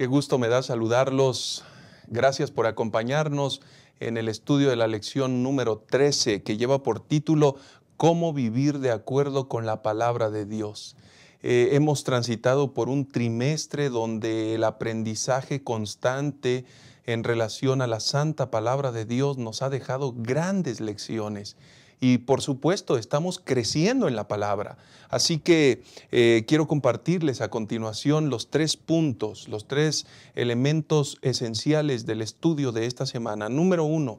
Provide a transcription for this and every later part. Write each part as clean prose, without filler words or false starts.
Qué gusto me da saludarlos. Gracias por acompañarnos en el estudio de la lección número 13, que lleva por título ¿Cómo vivir de acuerdo con la palabra de Dios? Hemos transitado por un trimestre donde el aprendizaje constante en relación a la santa palabra de Dios nos ha dejado grandes lecciones. Y por supuesto, estamos creciendo en la palabra. Así que quiero compartirles a continuación los 3 puntos, los 3 elementos esenciales del estudio de esta semana. Número 1,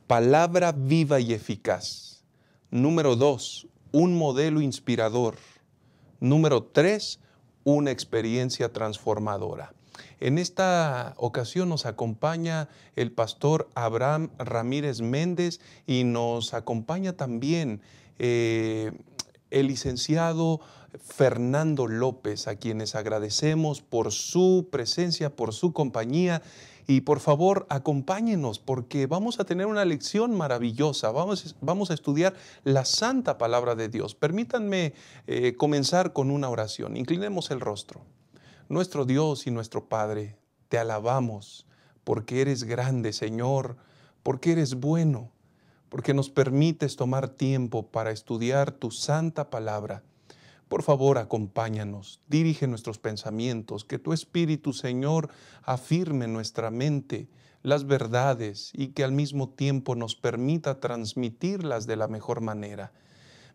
palabra viva y eficaz. Número 2, un modelo inspirador. Número 3, una experiencia transformadora. En esta ocasión nos acompaña el pastor Abraham Ramírez Méndez y nos acompaña también el licenciado Fernando López, a quienes agradecemos por su presencia, por su compañía. Y por favor, acompáñenos porque vamos a tener una lección maravillosa. Vamos a estudiar la santa palabra de Dios. Permítanme comenzar con una oración. Inclinemos el rostro. Nuestro Dios y nuestro Padre, te alabamos porque eres grande, Señor, porque eres bueno, porque nos permites tomar tiempo para estudiar tu santa palabra. Por favor, acompáñanos, dirige nuestros pensamientos, que tu Espíritu, Señor, afirme en nuestra mente las verdades y que al mismo tiempo nos permita transmitirlas de la mejor manera.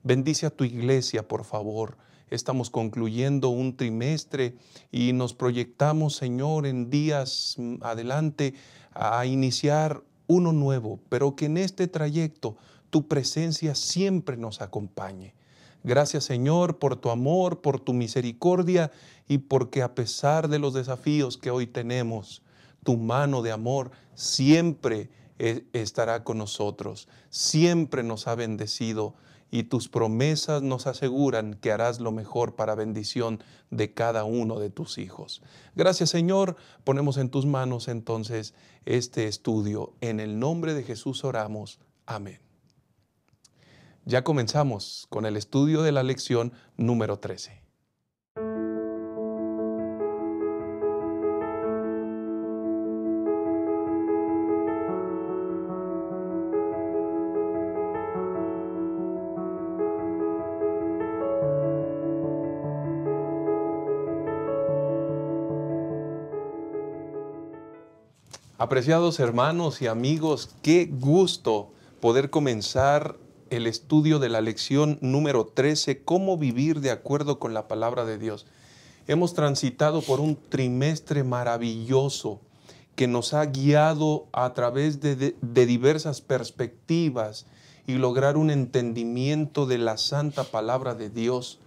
Bendice a tu iglesia, por favor. Estamos concluyendo un trimestre y nos proyectamos, Señor, en días adelante a iniciar uno nuevo, pero que en este trayecto tu presencia siempre nos acompañe. Gracias, Señor, por tu amor, por tu misericordia y porque a pesar de los desafíos que hoy tenemos, tu mano de amor siempre estará con nosotros, siempre nos ha bendecido y tus promesas nos aseguran que harás lo mejor para bendición de cada uno de tus hijos. Gracias, Señor, ponemos en tus manos entonces este estudio. En el nombre de Jesús oramos. Amén. Ya comenzamos con el estudio de la lección número 13. Apreciados hermanos y amigos, qué gusto poder comenzar el estudio de la lección número 13, cómo vivir de acuerdo con la palabra de Dios. Hemos transitado por un trimestre maravilloso que nos ha guiado a través de diversas perspectivas y lograr un entendimiento de la santa palabra de Dios.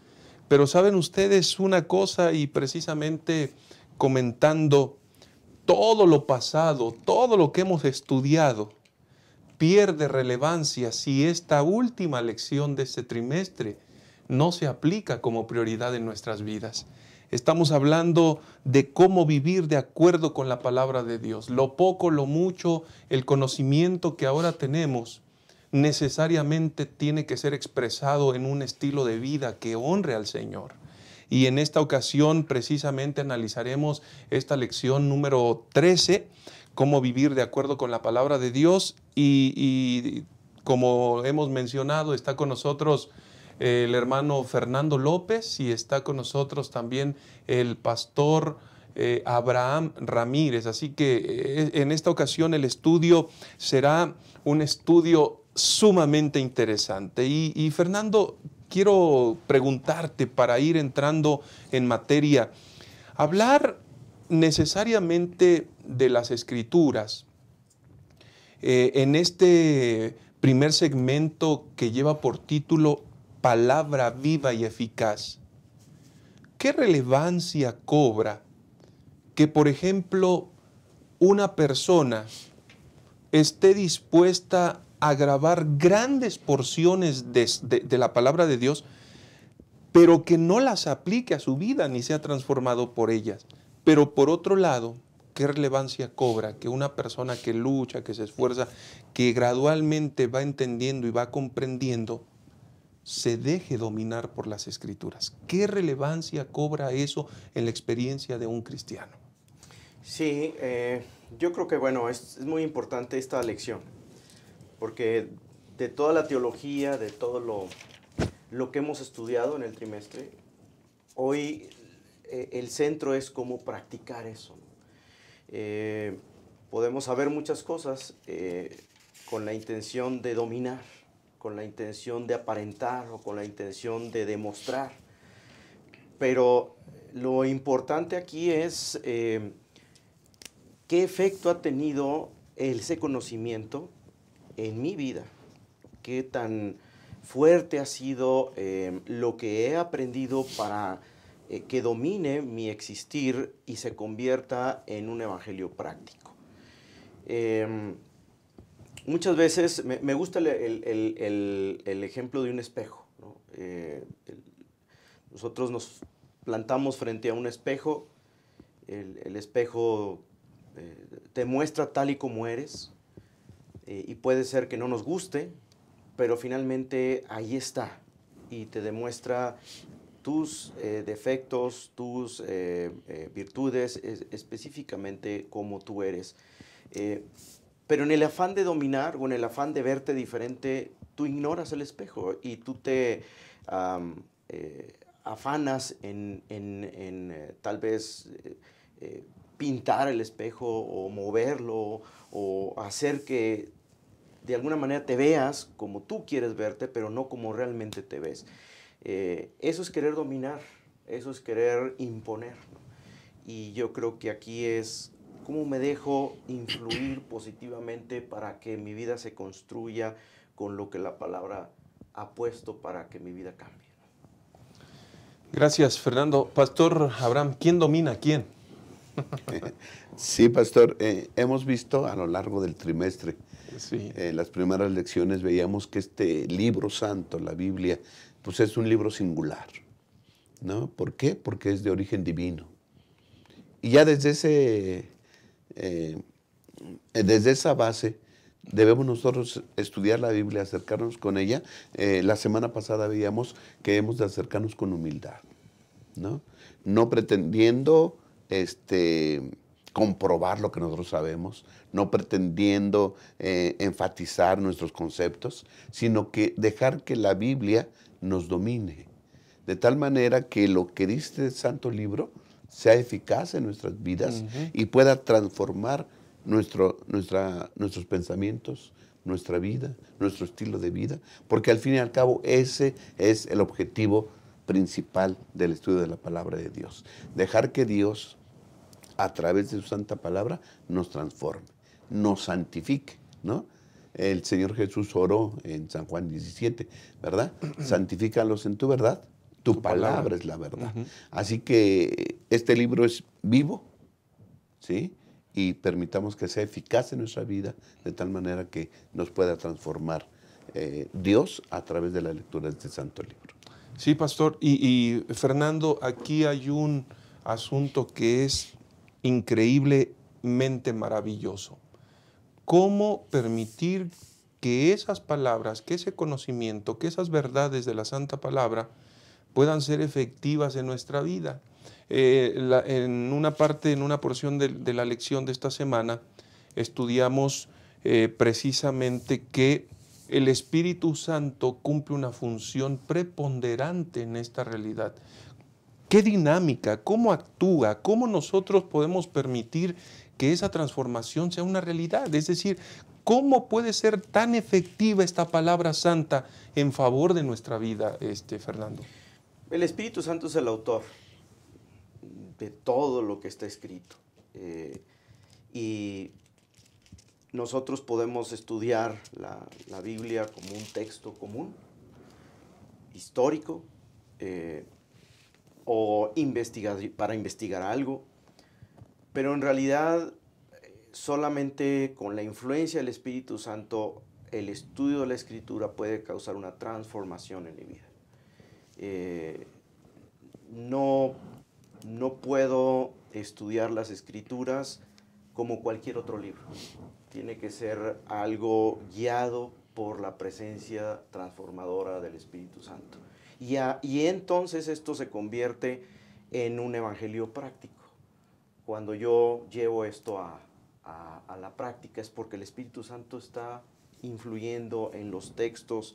Pero saben ustedes una cosa, y precisamente comentando todo lo pasado, todo lo que hemos estudiado, pierde relevancia si esta última lección de este trimestre no se aplica como prioridad en nuestras vidas. Estamos hablando de cómo vivir de acuerdo con la palabra de Dios. Lo poco, lo mucho, el conocimiento que ahora tenemos necesariamente tiene que ser expresado en un estilo de vida que honre al Señor. Y en esta ocasión precisamente analizaremos esta lección número 13, cómo vivir de acuerdo con la palabra de Dios. Y como hemos mencionado, está con nosotros el hermano Fernando López y está con nosotros también el pastor Abraham Ramírez. Así que en esta ocasión el estudio será un estudio sumamente interesante. Y Fernando, quiero preguntarte para ir entrando en materia, hablar necesariamente de las Escrituras en este primer segmento que lleva por título Palabra viva y eficaz. ¿Qué relevancia cobra que, por ejemplo, una persona esté dispuesta a grabar grandes porciones de la palabra de Dios, pero que no las aplique a su vida ni sea transformado por ellas? Pero por otro lado, ¿qué relevancia cobra que una persona que lucha, que se esfuerza, que gradualmente va entendiendo y va comprendiendo, se deje dominar por las Escrituras? ¿Qué relevancia cobra eso en la experiencia de un cristiano? Sí, yo creo que bueno, es muy importante esta lección, porque de toda la teología, de todo lo que hemos estudiado en el trimestre, hoy el centro es cómo practicar eso, ¿no? Podemos saber muchas cosas con la intención de dominar, con la intención de aparentar o con la intención de demostrar, pero lo importante aquí es qué efecto ha tenido ese conocimiento en mi vida, qué tan fuerte ha sido lo que he aprendido para que domine mi existir y se convierta en un evangelio práctico. Muchas veces me gusta el ejemplo de un espejo, ¿no? Nosotros nos plantamos frente a un espejo, el espejo te muestra tal y como eres, y puede ser que no nos guste, pero finalmente ahí está y te demuestra tus defectos, tus virtudes, específicamente como tú eres. Pero en el afán de dominar o en el afán de verte diferente, tú ignoras el espejo y tú te afanas en tal vez pintar el espejo o moverlo o hacer que de alguna manera te veas como tú quieres verte, pero no como realmente te ves. Eso es querer dominar, eso es querer imponer, ¿no? Y yo creo que aquí es cómo me dejo influir positivamente para que mi vida se construya con lo que la palabra ha puesto para que mi vida cambie. Gracias, Fernando. Pastor Abraham, ¿quién domina a quién? Sí, pastor, hemos visto a lo largo del trimestre, Sí. las primeras lecciones veíamos que este libro santo, la Biblia, pues es un libro singular, ¿no? ¿Por qué? Porque es de origen divino. Y ya desde esa base debemos nosotros estudiar la Biblia, acercarnos con ella. La semana pasada veíamos que hemos de acercarnos con humildad, ¿no? No pretendiendo comprobar lo que nosotros sabemos, no pretendiendo enfatizar nuestros conceptos, sino que dejar que la Biblia nos domine, de tal manera que lo que dice este santo libro sea eficaz en nuestras vidas y pueda transformar nuestros pensamientos, nuestra vida, nuestro estilo de vida, porque al fin y al cabo ese es el objetivo principal del estudio de la palabra de Dios. Dejar que Dios, a través de su santa palabra, nos transforme, nos santifique, ¿no? El Señor Jesús oró en San Juan 17, ¿verdad? Santifícalos en tu verdad, tu palabra es la verdad. Así que este libro es vivo, ¿sí? Y permitamos que sea eficaz en nuestra vida de tal manera que nos pueda transformar Dios a través de la lectura de este santo libro. Sí, pastor. Y Fernando, aquí hay un asunto que es increíblemente maravilloso. ¿Cómo permitir que esas palabras, que ese conocimiento, que esas verdades de la Santa Palabra puedan ser efectivas en nuestra vida? En una parte, en una porción de la lección de esta semana, estudiamos precisamente que el Espíritu Santo cumple una función preponderante en esta realidad. ¿Qué dinámica? ¿Cómo actúa? ¿Cómo nosotros podemos permitir que esa transformación sea una realidad? Es decir, ¿cómo puede ser tan efectiva esta palabra santa en favor de nuestra vida, Fernando? El Espíritu Santo es el autor de todo lo que está escrito. Y nosotros podemos estudiar la Biblia como un texto común, histórico, o para investigar algo, pero en realidad solamente con la influencia del Espíritu Santo el estudio de la Escritura puede causar una transformación en mi vida. No puedo estudiar las Escrituras como cualquier otro libro. Tiene que ser algo guiado por la presencia transformadora del Espíritu Santo. Y entonces esto se convierte en un evangelio práctico. cuando yo llevo esto a la práctica es porque el Espíritu Santo está influyendo en los textos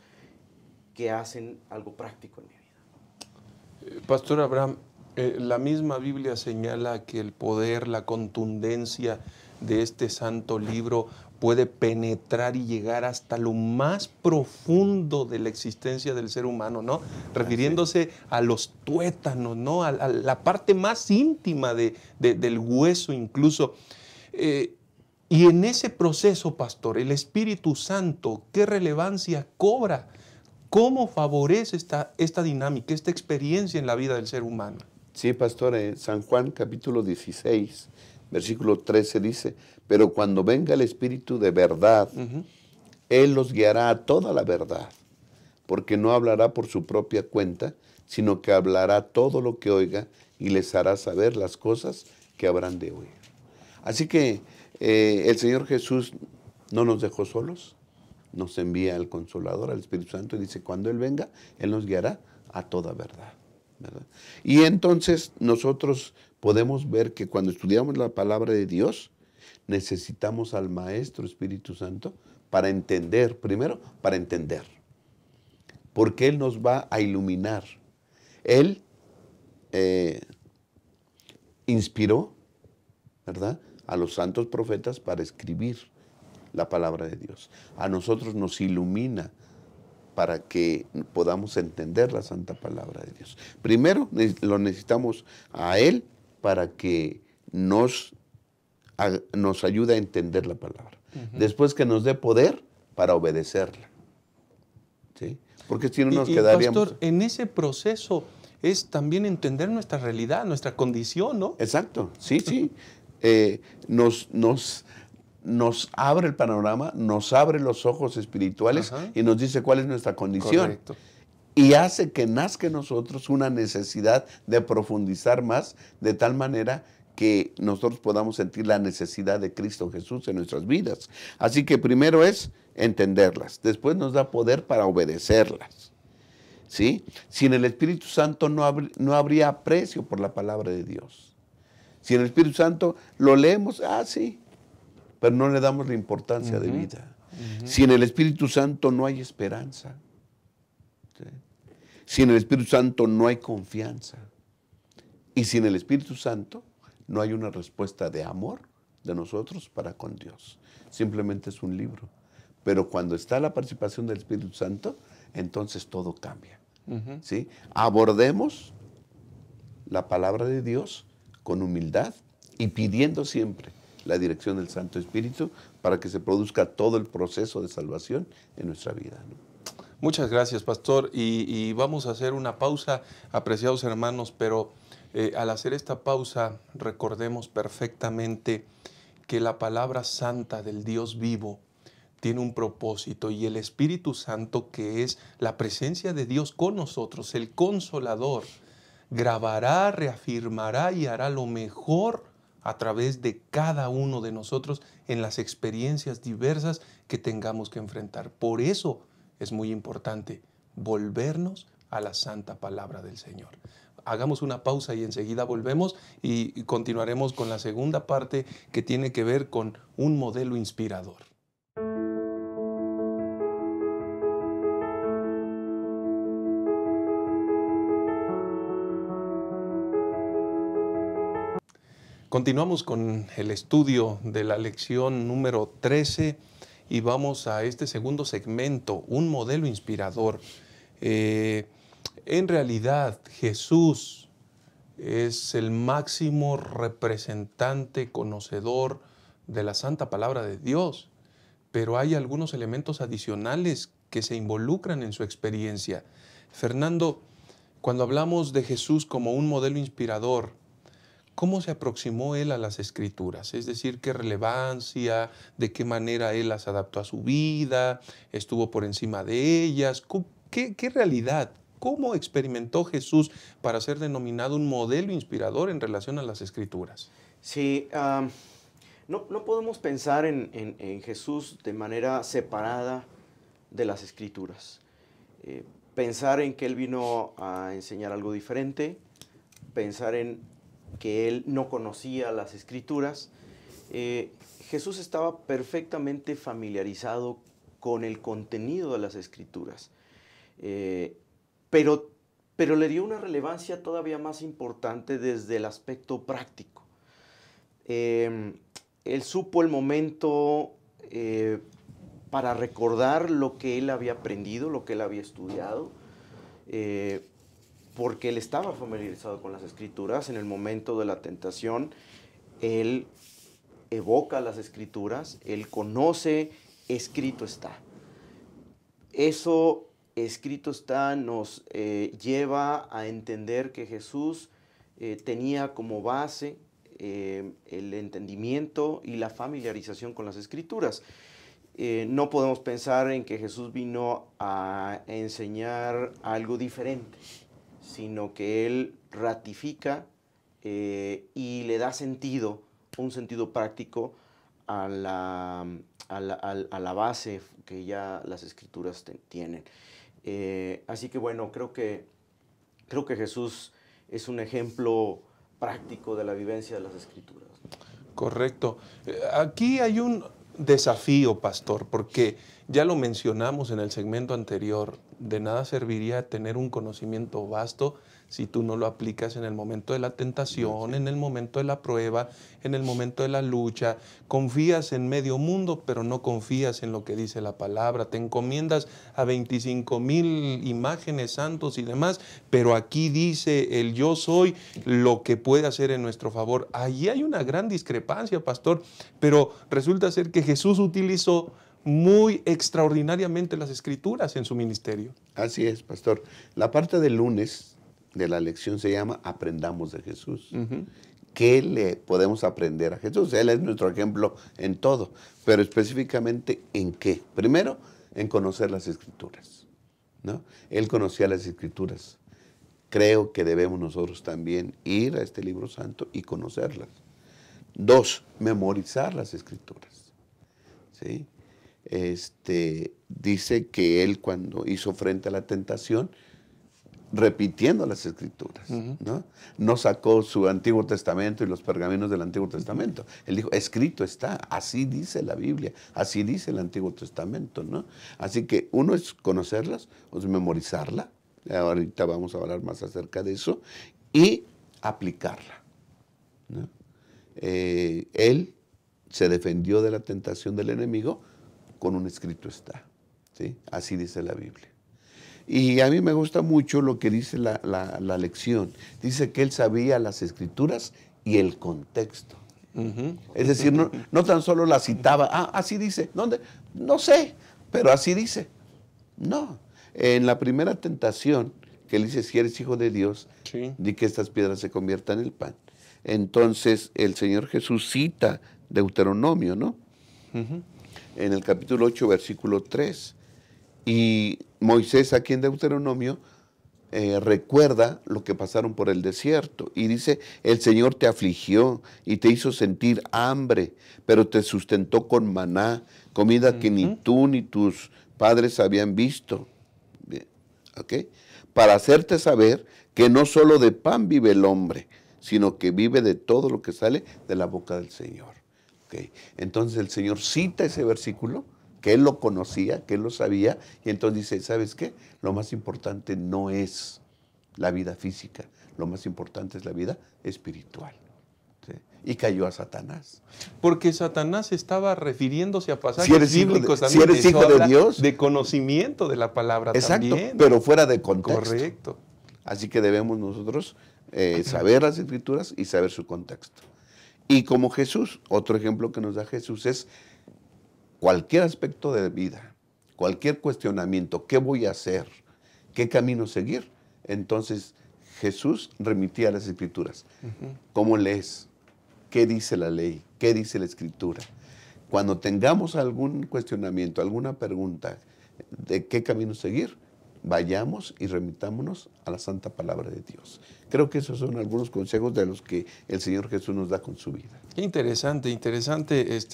que hacen algo práctico en mi vida. Pastor Abraham, la misma Biblia señala que el poder, la contundencia de este santo libro puede penetrar y llegar hasta lo más profundo de la existencia del ser humano, ¿no? Refiriéndose a los tuétanos, ¿no? A la parte más íntima del hueso incluso. Y en ese proceso, pastor, el Espíritu Santo, ¿qué relevancia cobra? ¿Cómo favorece esta dinámica, esta experiencia en la vida del ser humano? Sí, pastor, San Juan capítulo 16, versículo 13 dice, pero cuando venga el Espíritu de verdad, Él los guiará a toda la verdad, porque no hablará por su propia cuenta, sino que hablará todo lo que oiga y les hará saber las cosas que habrán de oír. Así que el Señor Jesús no nos dejó solos, nos envía al Consolador, al Espíritu Santo, y dice, cuando Él venga, Él nos guiará a toda verdad, ¿verdad? Y entonces nosotros podemos ver que cuando estudiamos la palabra de Dios, necesitamos al Maestro Espíritu Santo para entender, primero, para entender, porque Él nos va a iluminar. Él inspiró, ¿verdad?, a los santos profetas para escribir la palabra de Dios. A nosotros nos ilumina para que podamos entender la santa palabra de Dios. Primero lo necesitamos a Él para que nos ayude a entender la palabra. Después que nos dé poder para obedecerla. ¿Sí? Porque si no nos quedaríamos... Pastor, en ese proceso es también entender nuestra realidad, nuestra condición, ¿no? Exacto, sí. Nos abre el panorama, nos abre los ojos espirituales y nos dice cuál es nuestra condición. Correcto. Y hace que nazca en nosotros una necesidad de profundizar más, de tal manera que nosotros podamos sentir la necesidad de Cristo Jesús en nuestras vidas. Así que primero es entenderlas, después nos da poder para obedecerlas. ¿Sí? Sin el Espíritu Santo no habría aprecio por la palabra de Dios. Si el Espíritu Santo lo leemos, sí, pero no le damos la importancia de vida. Sin el Espíritu Santo no hay esperanza. ¿Sí? Sin el Espíritu Santo no hay confianza. Y sin el Espíritu Santo no hay una respuesta de amor de nosotros para con Dios. Simplemente es un libro. Pero cuando está la participación del Espíritu Santo, entonces todo cambia. ¿Sí? Abordemos la palabra de Dios con humildad y pidiendo siempre la dirección del Santo Espíritu para que se produzca todo el proceso de salvación en nuestra vida, ¿no? Muchas gracias, pastor. Y vamos a hacer una pausa, apreciados hermanos, pero al hacer esta pausa recordemos perfectamente que la palabra santa del Dios vivo tiene un propósito, y el Espíritu Santo, que es la presencia de Dios con nosotros, el Consolador, grabará, reafirmará y hará lo mejor a través de cada uno de nosotros en las experiencias diversas que tengamos que enfrentar. Por eso es muy importante volvernos a la santa palabra del Señor. Hagamos una pausa y enseguida volvemos y continuaremos con la segunda parte, que tiene que ver con un modelo inspirador. Continuamos con el estudio de la lección número 13 y vamos a este segundo segmento, un modelo inspirador. En realidad, Jesús es el máximo representante, conocedor de la santa palabra de Dios, pero hay algunos elementos adicionales que se involucran en su experiencia. Fernando, cuando hablamos de Jesús como un modelo inspirador, ¿cómo se aproximó él a las Escrituras? Es decir, ¿qué relevancia, de qué manera él las adaptó a su vida, estuvo por encima de ellas? ¿Qué realidad? ¿Cómo experimentó Jesús para ser denominado un modelo inspirador en relación a las Escrituras? Sí, no podemos pensar en Jesús de manera separada de las Escrituras. Pensar en que Él vino a enseñar algo diferente, pensar en que él no conocía las Escrituras. Jesús estaba perfectamente familiarizado con el contenido de las Escrituras, pero le dio una relevancia todavía más importante desde el aspecto práctico. Él supo el momento para recordar lo que él había aprendido, lo que él había estudiado, porque él estaba familiarizado con las Escrituras. En el momento de la tentación, él evoca las Escrituras, él conoce, escrito está. Eso, escrito está, nos lleva a entender que Jesús tenía como base el entendimiento y la familiarización con las Escrituras. No podemos pensar en que Jesús vino a enseñar algo diferente, sino que Él ratifica y le da sentido, un sentido práctico a la base que ya las Escrituras tienen. Así que bueno, creo que Jesús es un ejemplo práctico de la vivencia de las Escrituras. Correcto. Aquí hay un desafío, pastor, porque ya lo mencionamos en el segmento anterior. De nada serviría tener un conocimiento vasto si tú no lo aplicas en el momento de la tentación, en el momento de la prueba, en el momento de la lucha. Confías en medio mundo, pero no confías en lo que dice la palabra. Te encomiendas a 25,000 imágenes, santos y demás, pero aquí dice el yo soy lo que puede hacer en nuestro favor. Allí hay una gran discrepancia, pastor, pero resulta ser que Jesús utilizó muy extraordinariamente las Escrituras en su ministerio. Así es, pastor. La parte del lunes de la lección se llama Aprendamos de Jesús. ¿Qué le podemos aprender a Jesús? Él es nuestro ejemplo en todo, pero específicamente ¿en qué? Primero, en conocer las Escrituras, ¿no? Él conocía las Escrituras. Creo que debemos nosotros también ir a este libro santo y conocerlas. 2, memorizar las Escrituras, ¿sí? Dice que él, cuando hizo frente a la tentación, repitiendo las Escrituras, ¿no? No sacó su Antiguo Testamento y los pergaminos del Antiguo Testamento. Él dijo, escrito está, así dice la Biblia, así dice el Antiguo Testamento, ¿no? Así que uno es conocerlas, o memorizarla, ahorita vamos a hablar más acerca de eso, y aplicarla, ¿no? Él se defendió de la tentación del enemigo con un escrito está, ¿sí? Así dice la Biblia. Y a mí me gusta mucho lo que dice la lección. Dice que él sabía las Escrituras y el contexto. Es decir, no tan solo la citaba, así dice. ¿Dónde? No sé, pero así dice. No. En la primera tentación, que él dice, si eres hijo de Dios, sí, di que estas piedras se conviertan en pan. Entonces, el Señor Jesús cita Deuteronomio, ¿no? En el capítulo 8, versículo 3. Y Moisés, aquí en Deuteronomio, recuerda lo que pasaron por el desierto. Y dice, el Señor te afligió y te hizo sentir hambre, pero te sustentó con maná, comida que ni tú ni tus padres habían visto. Bien, ¿ok? Para hacerte saber que no solo de pan vive el hombre, sino que vive de todo lo que sale de la boca del Señor. ¿Ok? Entonces el Señor cita ese versículo, que él lo conocía, que él lo sabía, y entonces dice, ¿sabes qué? Lo más importante no es la vida física, lo más importante es la vida espiritual. ¿Sí? Y cayó a Satanás. Porque Satanás estaba refiriéndose a pasajes bíblicos también. Si eres hijo de Dios. De conocimiento de la palabra. Exacto, también. Pero fuera de contexto. Correcto. Así que debemos nosotros saber las Escrituras y saber su contexto. Y como Jesús, otro ejemplo que nos da Jesús es cualquier aspecto de vida, cualquier cuestionamiento, ¿qué voy a hacer? ¿Qué camino seguir? Entonces Jesús remitía a las Escrituras. ¿Cómo lees? ¿Qué dice la ley? ¿Qué dice la Escritura? Cuando tengamos algún cuestionamiento, alguna pregunta de qué camino seguir, vayamos y remitámonos a la santa palabra de Dios. Creo que esos son algunos consejos de los que el Señor Jesús nos da con su vida. Qué interesante,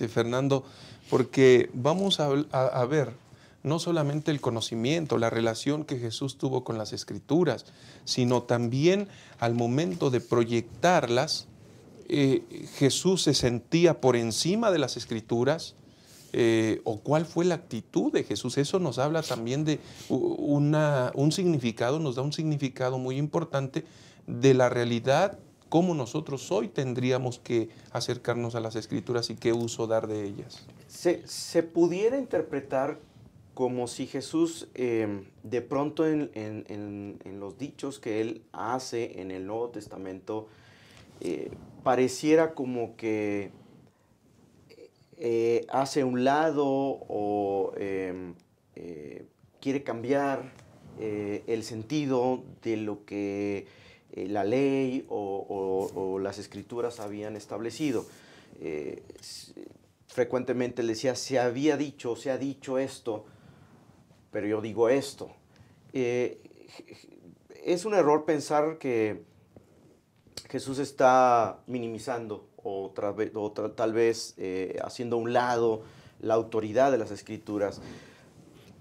Fernando, porque vamos a ver, no solamente el conocimiento, la relación que Jesús tuvo con las Escrituras, sino también al momento de proyectarlas, Jesús se sentía por encima de las Escrituras, o cuál fue la actitud de Jesús. Eso nos habla también de un significado, nos da un significado muy importante de la realidad, cómo nosotros hoy tendríamos que acercarnos a las Escrituras y qué uso dar de ellas. Se pudiera interpretar como si Jesús de pronto en los dichos que Él hace en el Nuevo Testamento, pareciera como que hace a un lado o quiere cambiar el sentido de lo que la ley o las Escrituras habían establecido. Frecuentemente él decía, se ha dicho esto, pero yo digo esto. Es un error pensar que Jesús está minimizando o tal vez haciendo a un lado la autoridad de las Escrituras.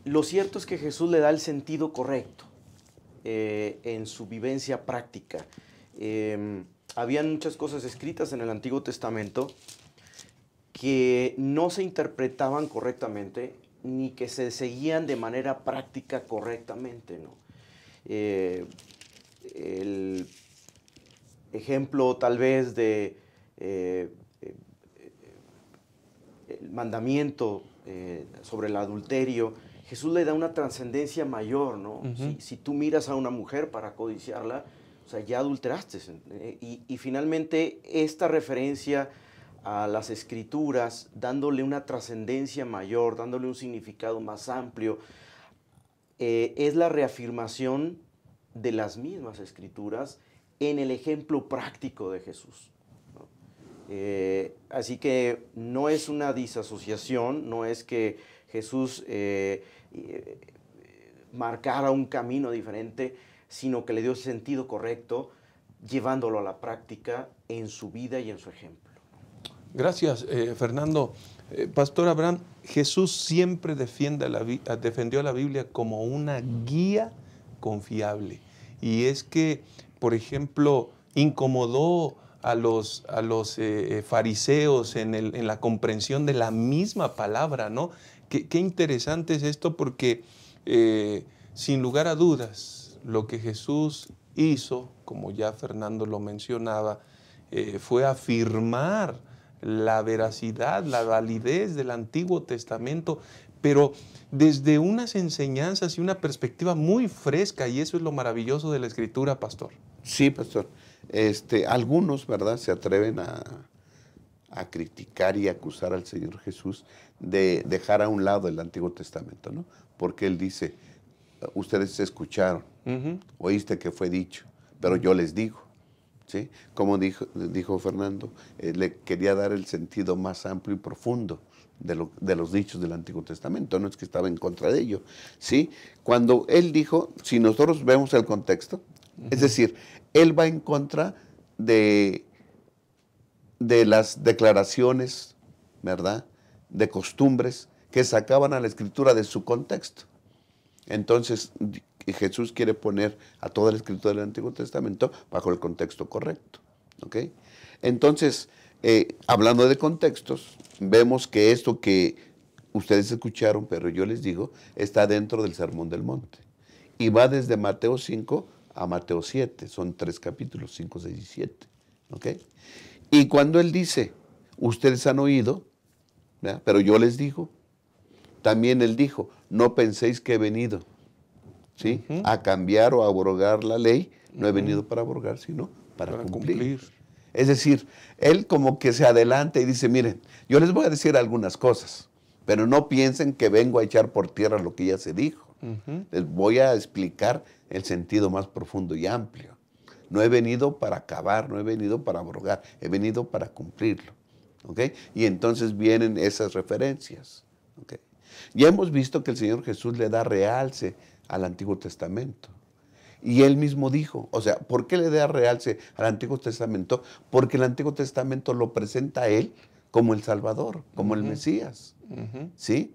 Lo cierto es que Jesús le da el sentido correcto en su vivencia práctica. Habían muchas cosas escritas en el Antiguo Testamento que no se interpretaban correctamente ni que se seguían de manera práctica correctamente, ¿no? El ejemplo tal vez de el mandamiento sobre el adulterio, Jesús le da una trascendencia mayor, ¿no? Si tú miras a una mujer para codiciarla, o sea, ya adulteraste. Y finalmente esta referencia a las Escrituras, dándole una trascendencia mayor, dándole un significado más amplio, es la reafirmación de las mismas Escrituras en el ejemplo práctico de Jesús, ¿no? Así que no es una disasociación, no es que Jesús marcara un camino diferente, sino que le dio sentido correcto, llevándolo a la práctica en su vida y en su ejemplo. Gracias, Fernando. Pastor Abraham, Jesús siempre defendió a la Biblia como una guía confiable. Y es que, por ejemplo, incomodó a los fariseos en la comprensión de la misma palabra, ¿no? Qué interesante es esto porque, sin lugar a dudas, lo que Jesús hizo, como ya Fernando lo mencionaba, fue afirmar la veracidad, la validez del Antiguo Testamento, pero desde unas enseñanzas y una perspectiva muy fresca, y eso es lo maravilloso de la Escritura, pastor. Sí, pastor. Algunos, ¿verdad?, se atreven a criticar y acusar al Señor Jesús de dejar a un lado el Antiguo Testamento, ¿no? Porque Él dice, ustedes escucharon, oíste que fue dicho, pero yo les digo. ¿Sí? Como dijo Fernando, le quería dar el sentido más amplio y profundo de los dichos del Antiguo Testamento, no es que estaba en contra de ello. ¿Sí? Cuando él dijo, si nosotros vemos el contexto, es decir, él va en contra de las declaraciones, ¿verdad?, de costumbres que sacaban a la Escritura de su contexto. Entonces, Jesús quiere poner a toda la Escritura del Antiguo Testamento bajo el contexto correcto. ¿Ok? Entonces, hablando de contextos, vemos que esto que ustedes escucharon, pero yo les digo, está dentro del Sermón del Monte. Y va desde Mateo 5 a Mateo 7. Son 3 capítulos, 5, 6 y 7. ¿Ok? Y cuando Él dice, ustedes han oído, ¿verdad?, pero yo les digo, también Él dijo, no penséis que he venido, ¿sí?, a cambiar o a abrogar la ley. No he venido para abrogar, sino para cumplir. Es decir, Él como que se adelanta y dice, miren, yo les voy a decir algunas cosas, pero no piensen que vengo a echar por tierra lo que ya se dijo. Les voy a explicar el sentido más profundo y amplio. No he venido para acabar, no he venido para abrogar, he venido para cumplirlo. ¿Ok? Y entonces vienen esas referencias. ¿Ok? Ya hemos visto que el Señor Jesús le da realce al Antiguo Testamento. Y Él mismo dijo, o sea, ¿por qué le da realce al Antiguo Testamento? Porque el Antiguo Testamento lo presenta a Él como el Salvador, como el Mesías. ¿Sí?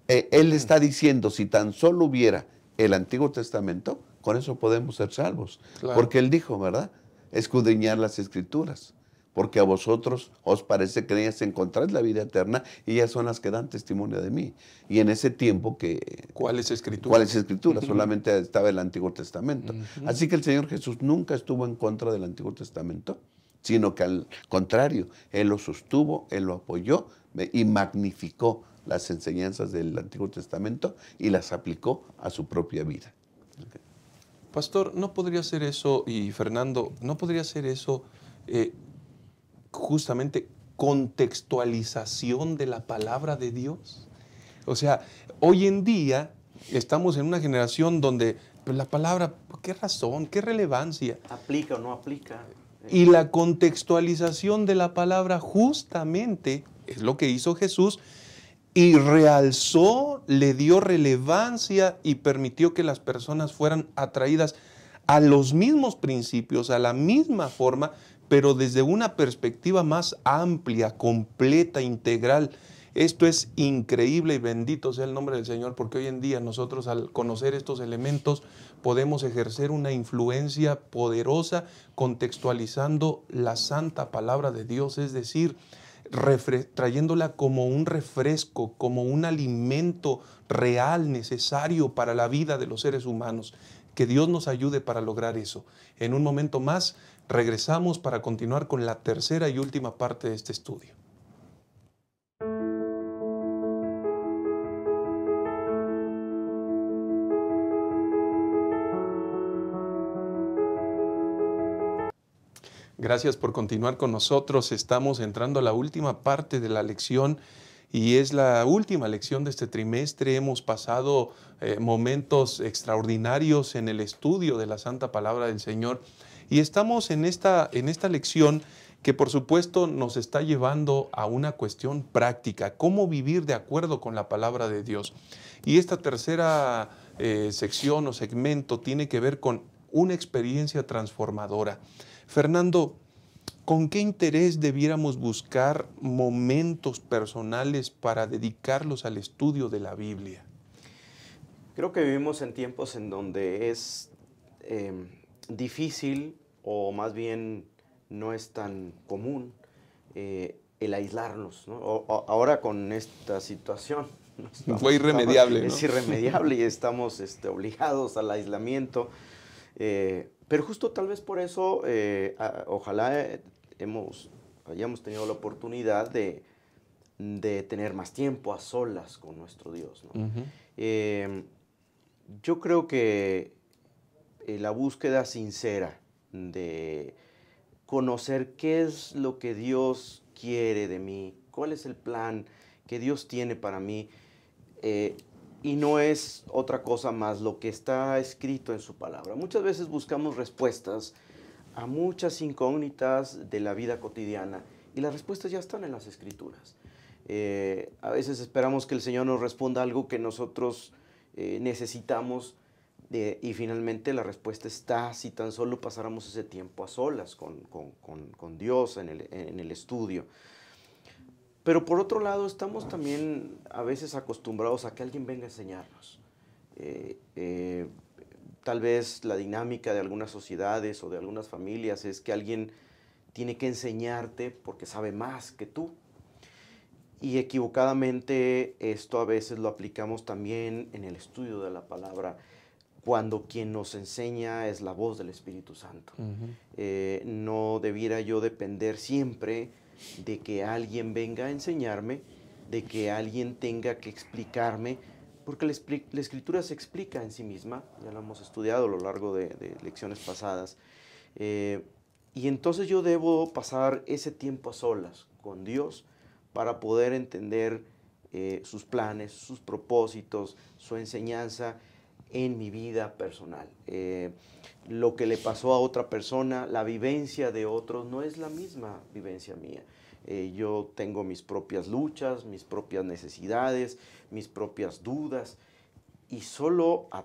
Él está diciendo, si tan solo hubiera el Antiguo Testamento, con eso podemos ser salvos. Claro. Porque Él dijo, ¿verdad? Escudriñar las Escrituras. Porque a vosotros os parece que en ellas encontráis la vida eterna y ellas son las que dan testimonio de mí. Y en ese tiempo que... ¿Cuáles escrituras? ¿Cuáles escrituras? Solamente estaba el Antiguo Testamento. Así que el Señor Jesús nunca estuvo en contra del Antiguo Testamento, sino que al contrario, Él lo sostuvo, Él lo apoyó y magnificó las enseñanzas del Antiguo Testamento y las aplicó a su propia vida. Okay. Pastor, ¿no podría ser eso, y Fernando, no podría ser eso justamente contextualización de la palabra de Dios? O sea, hoy en día estamos en una generación donde pues, la palabra, ¿qué razón? ¿Qué relevancia? ¿Aplica o no aplica? Y la contextualización de la palabra justamente es lo que hizo Jesús y realzó, le dio relevancia y permitió que las personas fueran atraídas a los mismos principios, a la misma forma, pero desde una perspectiva más amplia, completa, integral. Esto es increíble y bendito sea el nombre del Señor, porque hoy en día nosotros al conocer estos elementos podemos ejercer una influencia poderosa contextualizando la santa palabra de Dios, es decir, trayéndola como un refresco, como un alimento real, necesario para la vida de los seres humanos. Que Dios nos ayude para lograr eso. En un momento más regresamos para continuar con la tercera y última parte de este estudio. Gracias por continuar con nosotros. Estamos entrando a la última parte de la lección y es la última lección de este trimestre. Hemos pasado momentos extraordinarios en el estudio de la Santa Palabra del Señor y estamos en esta lección que por supuesto nos está llevando a una cuestión práctica, cómo vivir de acuerdo con la Palabra de Dios. Y esta tercera sección o segmento tiene que ver con una experiencia transformadora. Fernando, ¿con qué interés debiéramos buscar momentos personales para dedicarlos al estudio de la Biblia? Creo que vivimos en tiempos en donde es difícil, o más bien no es tan común, el aislarnos, ¿no? Ahora con esta situación. Fue irremediable, ¿no? Es irremediable y estamos obligados al aislamiento. Pero justo tal vez por eso, ojalá hayamos tenido la oportunidad de tener más tiempo a solas con nuestro Dios, ¿no? Yo creo que la búsqueda sincera de conocer qué es lo que Dios quiere de mí, cuál es el plan que Dios tiene para mí, y no es otra cosa más lo que está escrito en su palabra. Muchas veces buscamos respuestas a muchas incógnitas de la vida cotidiana y las respuestas ya están en las Escrituras. A veces esperamos que el Señor nos responda algo que nosotros necesitamos y finalmente la respuesta está si tan solo pasáramos ese tiempo a solas con Dios en el estudio. Pero por otro lado, estamos también a veces acostumbrados a que alguien venga a enseñarnos. Tal vez la dinámica de algunas sociedades o de algunas familias es que alguien tiene que enseñarte porque sabe más que tú. Y equivocadamente esto a veces lo aplicamos también en el estudio de la palabra, cuando quien nos enseña es la voz del Espíritu Santo. No debiera yo depender siempre de que alguien venga a enseñarme, de que alguien tenga que explicarme, porque la Escritura se explica en sí misma, ya lo hemos estudiado a lo largo de lecciones pasadas, y entonces yo debo pasar ese tiempo a solas con Dios para poder entender sus planes, sus propósitos, su enseñanza en mi vida personal. Lo que le pasó a otra persona, la vivencia de otros, no es la misma vivencia mía. Yo tengo mis propias luchas, mis propias necesidades, mis propias dudas, y solo a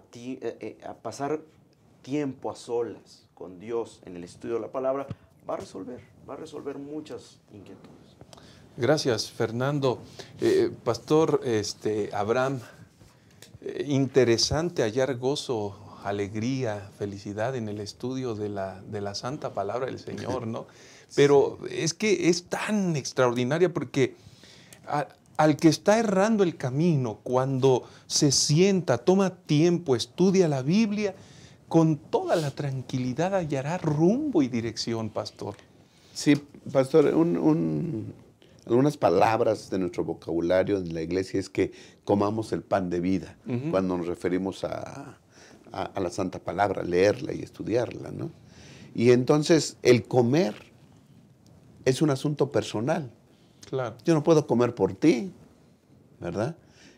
pasar tiempo a solas con Dios en el estudio de la palabra va a resolver muchas inquietudes. Gracias, Fernando. Pastor Abraham, interesante hallar gozo, alegría, felicidad en el estudio de la santa palabra del Señor, ¿no? Pero es que es tan extraordinaria porque al que está errando el camino, cuando se sienta, toma tiempo, estudia la Biblia, con toda la tranquilidad hallará rumbo y dirección, pastor. Sí, pastor, algunas palabras de nuestro vocabulario en la iglesia es que comamos el pan de vida, cuando nos referimos a la santa palabra, leerla y estudiarla, ¿no? Y entonces el comer es un asunto personal. Claro. Yo no puedo comer por ti, ¿verdad?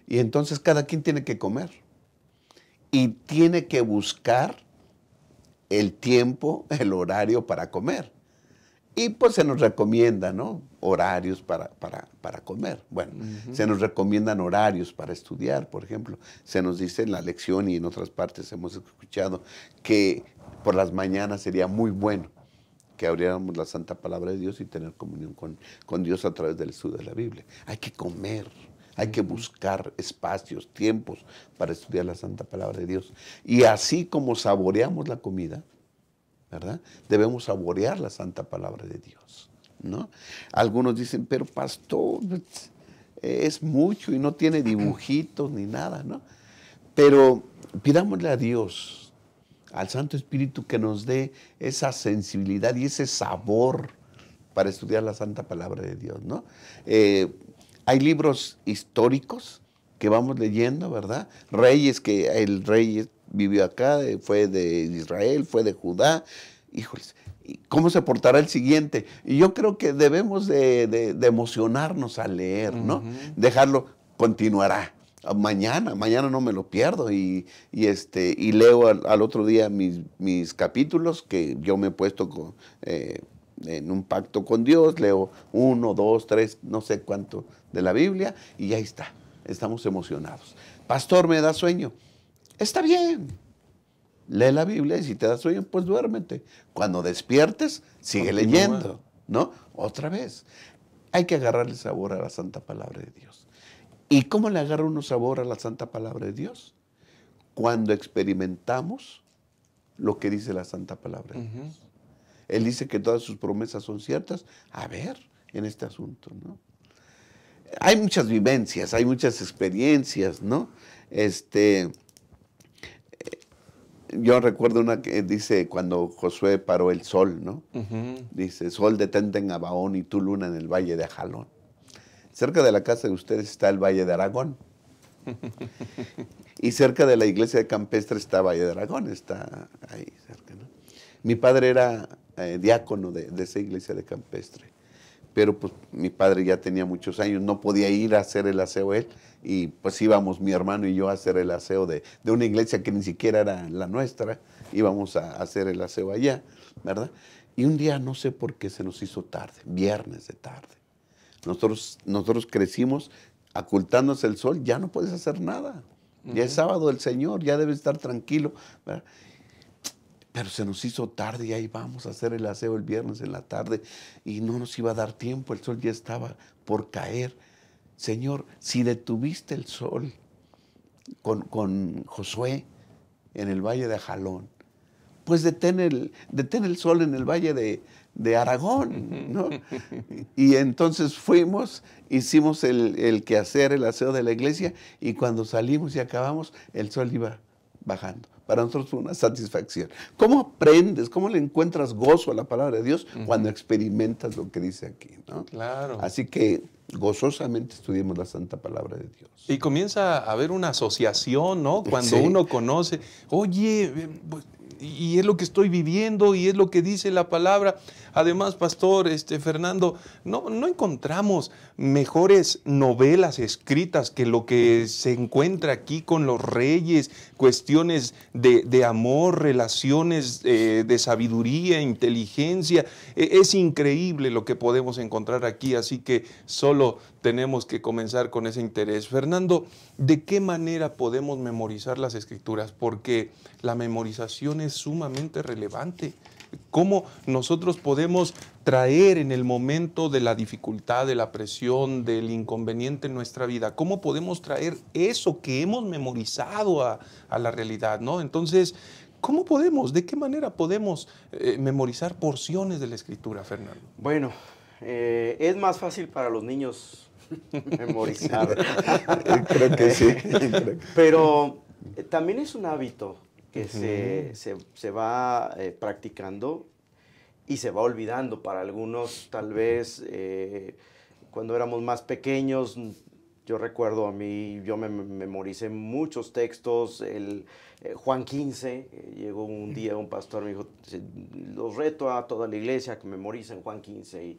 Y entonces cada quien tiene que comer. Y tiene que buscar el tiempo, el horario para comer. Y pues se nos recomienda, ¿no? Horarios para comer. Bueno, se nos recomiendan horarios para estudiar, por ejemplo. Se nos dice en la lección y en otras partes hemos escuchado que por las mañanas sería muy bueno que abriéramos la santa palabra de Dios y tener comunión con Dios a través del estudio de la Biblia. Hay que comer, hay que buscar espacios, tiempos para estudiar la santa palabra de Dios. Y así como saboreamos la comida, ¿verdad? Debemos saborear la santa palabra de Dios, ¿no? Algunos dicen, pero pastor, es mucho y no tiene dibujitos ni nada, ¿no? Pero pidámosle a Dios, al Santo Espíritu, que nos dé esa sensibilidad y ese sabor para estudiar la santa palabra de Dios, ¿no? Hay libros históricos que vamos leyendo, ¿verdad? Reyes, que el rey vivió acá, fue de Israel, fue de Judá. Híjoles, ¿cómo se portará el siguiente? Y yo creo que debemos de emocionarnos al leer, ¿no? Dejarlo, continuará. Mañana no me lo pierdo y leo al otro día mis capítulos que yo me he puesto en un pacto con Dios, leo 1, 2, 3, no sé cuánto de la Biblia y ahí está, estamos emocionados. Pastor, ¿me da sueño? Está bien, lee la Biblia y si te da sueño, pues duérmete. Cuando despiertes, sigue leyendo, ¿no? Otra vez. Hay que agarrarle sabor a la santa palabra de Dios. ¿Y cómo le agarra uno sabor a la santa palabra de Dios? Cuando experimentamos lo que dice la santa palabra de Dios. Él dice que todas sus promesas son ciertas. A ver, en este asunto, ¿no? Hay muchas vivencias, hay muchas experiencias, ¿no? Yo recuerdo una que dice cuando Josué paró el sol, ¿no? Dice, sol detente en Gabaón y tú luna en el valle de Ajalón. Cerca de la casa de ustedes está el Valle de Aragón. Y cerca de la iglesia de Campestre está Valle de Aragón, está ahí cerca, ¿no? Mi padre era diácono de esa iglesia de Campestre. Pero pues mi padre ya tenía muchos años, no podía ir a hacer el aseo él. Y pues íbamos mi hermano y yo a hacer el aseo de una iglesia que ni siquiera era la nuestra. Íbamos a hacer el aseo allá, ¿verdad? Y un día no sé por qué se nos hizo tarde, viernes de tarde. Nosotros crecimos ocultándose el sol, ya no puedes hacer nada. Ya es sábado del Señor, ya debes estar tranquilo, ¿verdad? Pero se nos hizo tarde y ahí vamos a hacer el aseo el viernes en la tarde y no nos iba a dar tiempo, el sol ya estaba por caer. Señor, si detuviste el sol con Josué en el valle de Ajalón, pues detén el sol en el valle de Aragón, ¿no? Y entonces fuimos, hicimos el quehacer, el aseo de la iglesia, y cuando salimos y acabamos, el sol iba bajando. Para nosotros fue una satisfacción. ¿Cómo aprendes? ¿Cómo le encuentras gozo a la palabra de Dios? Cuando experimentas lo que dice aquí, ¿no? Claro. Así que gozosamente estudiemos la santa palabra de Dios. Y comienza a haber una asociación, ¿no? Cuando uno conoce, oye, pues, y es lo que estoy viviendo y es lo que dice la palabra. Además, pastor Fernando, no encontramos mejores novelas escritas que lo que se encuentra aquí con los reyes, cuestiones de amor, relaciones de sabiduría, inteligencia. Es increíble lo que podemos encontrar aquí, así que solo tenemos que comenzar con ese interés. Fernando, ¿de qué manera podemos memorizar las Escrituras? Porque la memorización es sumamente relevante. cómo nosotros podemos traer en el momento de la dificultad, de la presión, del inconveniente en nuestra vida, cómo podemos traer eso que hemos memorizado a la realidad, ¿no? Entonces, ¿cómo podemos, de qué manera podemos memorizar porciones de la Escritura, Fernando? Bueno, es más fácil para los niños memorizar. Creo que sí. Pero también es un hábito que se va practicando y se va olvidando. Para algunos, tal vez, cuando éramos más pequeños, yo recuerdo yo me memoricé muchos textos. Juan 15, llegó un día un pastor, me dijo, los reto a toda la iglesia a que memoricen Juan 15. Y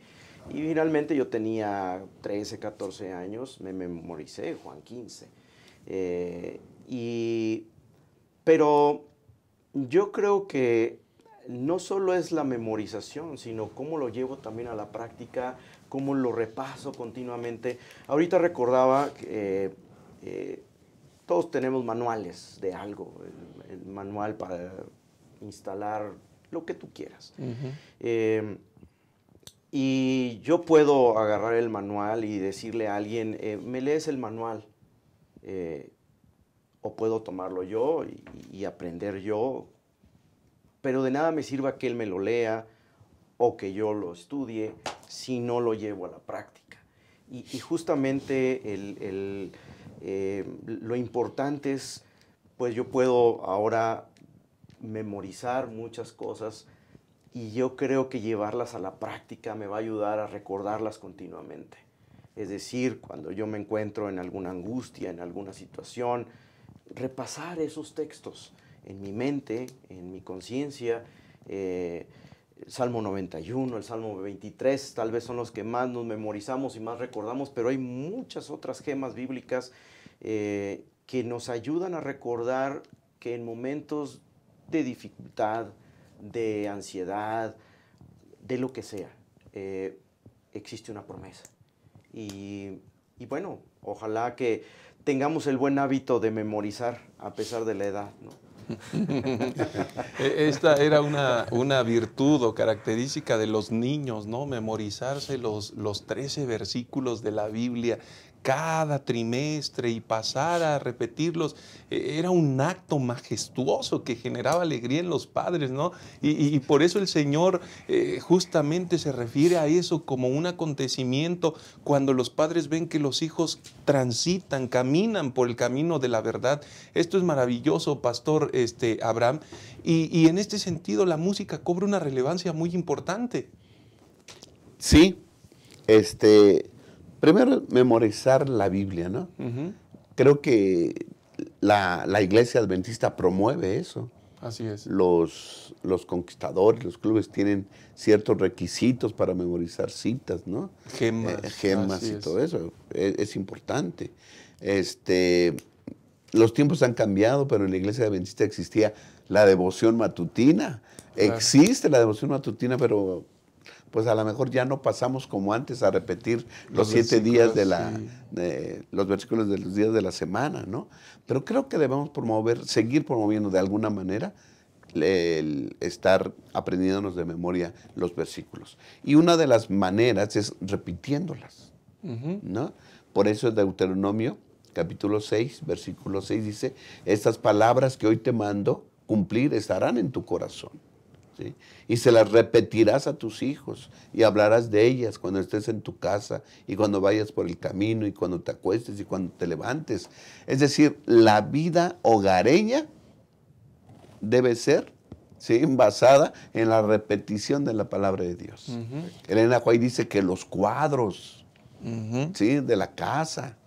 finalmente yo tenía 13, 14 años, me memoricé Juan 15. Pero yo creo que no solo es la memorización, sino cómo lo llevo también a la práctica, cómo lo repaso continuamente. Ahorita recordaba que todos tenemos manuales de algo, el manual para instalar lo que tú quieras. Y yo puedo agarrar el manual y decirle a alguien, ¿me lees el manual? O puedo tomarlo yo y aprender yo, pero de nada me sirva que él me lo lea o que yo lo estudie si no lo llevo a la práctica. Y justamente lo importante es, pues yo puedo ahora memorizar muchas cosas y yo creo que llevarlas a la práctica me va a ayudar a recordarlas continuamente. Es decir, cuando yo me encuentro en alguna angustia, en alguna situación, repasar esos textos en mi mente, en mi conciencia. El Salmo 91, el Salmo 23, tal vez son los que más nos memorizamos y más recordamos, pero hay muchas otras gemas bíblicas que nos ayudan a recordar que en momentos de dificultad, de ansiedad, de lo que sea, existe una promesa. Y bueno, ojalá que tengamos el buen hábito de memorizar a pesar de la edad, ¿no? Esta era una virtud o característica de los niños, ¿no? Memorizarse los 13 versículos de la Biblia cada trimestre y pasar a repetirlos. Era un acto majestuoso que generaba alegría en los padres, ¿no? Y por eso el Señor justamente se refiere a eso como un acontecimiento cuando los padres ven que los hijos transitan, caminan por el camino de la verdad. Esto es maravilloso, Pastor Abraham, y en este sentido la música cobra una relevancia muy importante. Sí, primero memorizar la Biblia, ¿no? Creo que la Iglesia Adventista promueve eso. Así es. Los conquistadores, los clubes tienen ciertos requisitos para memorizar citas, ¿no? Gemas y todo eso. Es importante. Los tiempos han cambiado, pero en la Iglesia Adventista existía la devoción matutina. Claro. Existe la devoción matutina, pero pues a lo mejor ya no pasamos como antes a repetir los 7 días los versículos de los días de la semana, ¿no? Pero creo que debemos seguir promoviendo de alguna manera el estar aprendiéndonos de memoria los versículos. Y una de las maneras es repitiéndolas, ¿no? Por eso Deuteronomio, capítulo 6, versículo 6 dice, estas palabras que hoy te mando cumplir estarán en tu corazón. ¿Sí? Y se las repetirás a tus hijos y hablarás de ellas cuando estés en tu casa y cuando vayas por el camino y cuando te acuestes y cuando te levantes. Es decir, la vida hogareña debe ser, ¿sí?, basada en la repetición de la palabra de Dios. Elena White dice que los cuadros, ¿sí?, de la casa,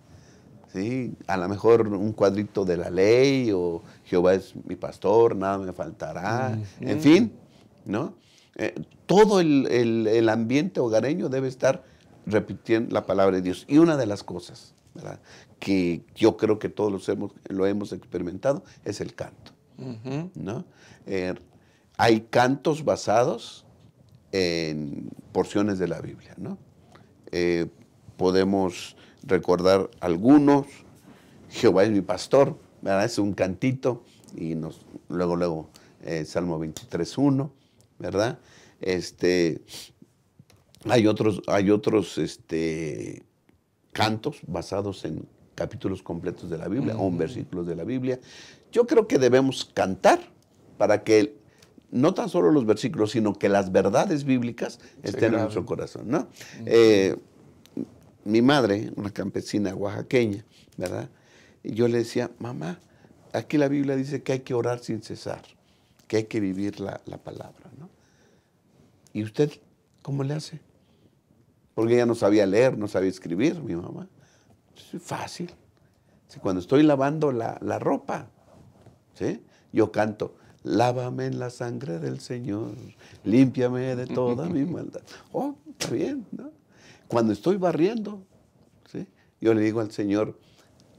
¿sí?, a lo mejor un cuadrito de la ley o Jehová es mi pastor, nada me faltará, en fin, ¿no? Todo el ambiente hogareño debe estar repitiendo la palabra de Dios. Y una de las cosas, ¿verdad?, que yo creo que todos lo hemos experimentado es el canto, ¿no? Hay cantos basados en porciones de la Biblia, ¿no? Podemos recordar algunos. Jehová es mi pastor, ¿verdad? Es un cantito y luego Salmo 23:1. ¿verdad? Hay otros cantos basados en capítulos completos de la Biblia o en versículos de la Biblia. Yo creo que debemos cantar para que no tan solo los versículos, sino que las verdades bíblicas estén en nuestro corazón, ¿no? Mi madre, una campesina oaxaqueña, ¿verdad? Y yo le decía, mamá, aquí la Biblia dice que hay que orar sin cesar, que hay que vivir la palabra, ¿no? ¿Y usted cómo le hace? Porque ella no sabía leer, no sabía escribir, mi mamá. Es fácil. Cuando estoy lavando la ropa, ¿sí? Yo canto, lávame en la sangre del Señor, límpiame de toda mi maldad. Oh, está bien, ¿no? Cuando estoy barriendo, ¿sí? Yo le digo al Señor,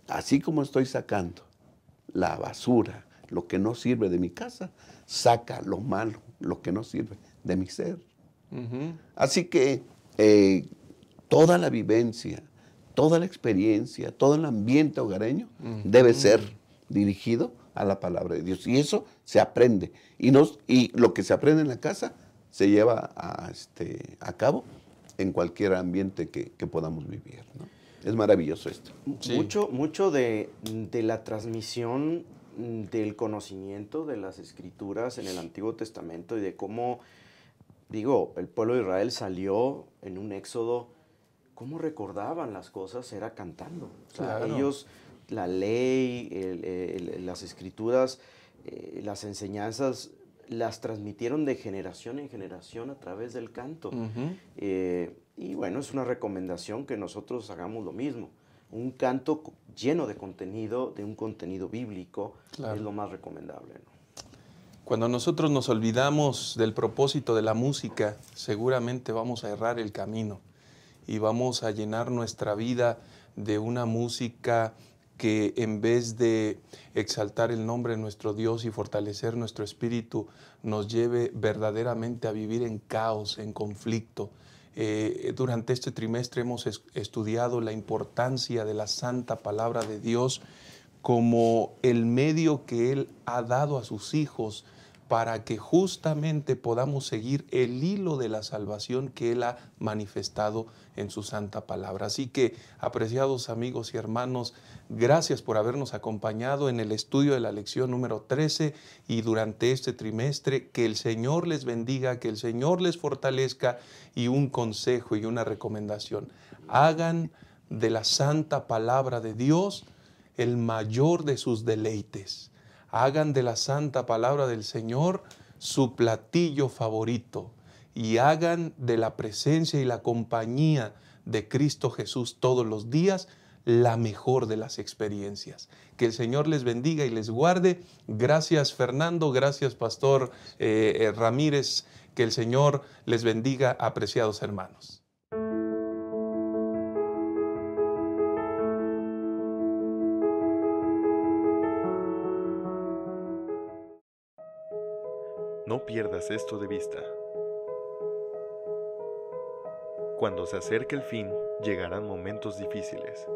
así como estoy sacando la basura, lo que no sirve de mi casa, saca lo malo, lo que no sirve de mi ser. Así que toda la vivencia, toda la experiencia, todo el ambiente hogareño debe ser dirigido a la palabra de Dios. Y eso se aprende. Y lo que se aprende en la casa se lleva a cabo en cualquier ambiente que podamos vivir, ¿no? Es maravilloso esto. Sí. Mucho de la transmisión del conocimiento de las Escrituras en el Antiguo Testamento y de cómo, el pueblo de Israel salió en un éxodo, cómo recordaban las cosas era cantando. O sea, claro. Ellos, la ley, las Escrituras, las enseñanzas, las transmitieron de generación en generación a través del canto. Y bueno, es una recomendación que nosotros hagamos lo mismo. Un canto lleno de contenido, de un contenido bíblico, claro, es lo más recomendable, ¿no? Cuando nosotros nos olvidamos del propósito de la música, seguramente vamos a errar el camino y vamos a llenar nuestra vida de una música que en vez de exaltar el nombre de nuestro Dios y fortalecer nuestro espíritu, nos lleve verdaderamente a vivir en caos, en conflicto. Durante este trimestre hemos estudiado la importancia de la santa palabra de Dios como el medio que Él ha dado a sus hijos para que justamente podamos seguir el hilo de la salvación que Él ha manifestado en su santa palabra. Así que, apreciados amigos y hermanos, gracias por habernos acompañado en el estudio de la lección número 13 y durante este trimestre. Que el Señor les bendiga, que el Señor les fortalezca, y un consejo y una recomendación: hagan de la santa palabra de Dios el mayor de sus deleites. Hagan de la santa palabra del Señor su platillo favorito y hagan de la presencia y la compañía de Cristo Jesús todos los días la mejor de las experiencias. Que el Señor les bendiga y les guarde. Gracias, Fernando. Gracias, Pastor Ramírez. Que el Señor les bendiga, apreciados hermanos. No pierdas esto de vista. Cuando se acerque el fin, llegarán momentos difíciles.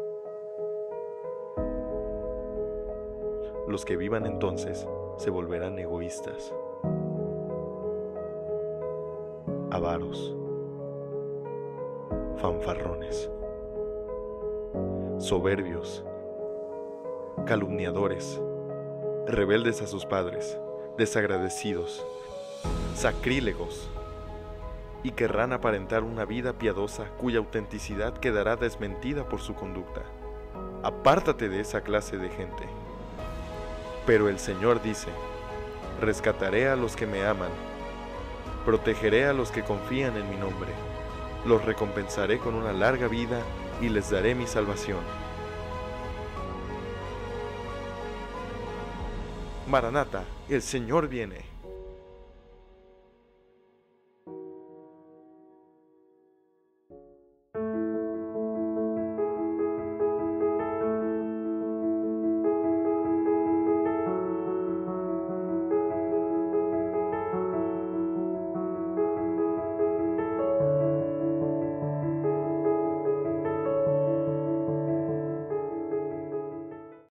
Los que vivan entonces se volverán egoístas, avaros, fanfarrones, soberbios, calumniadores, rebeldes a sus padres, desagradecidos, sacrílegos, y querrán aparentar una vida piadosa cuya autenticidad quedará desmentida por su conducta. Apártate de esa clase de gente. Pero el Señor dice: rescataré a los que me aman, protegeré a los que confían en mi nombre, los recompensaré con una larga vida y les daré mi salvación. Maranata, el Señor viene.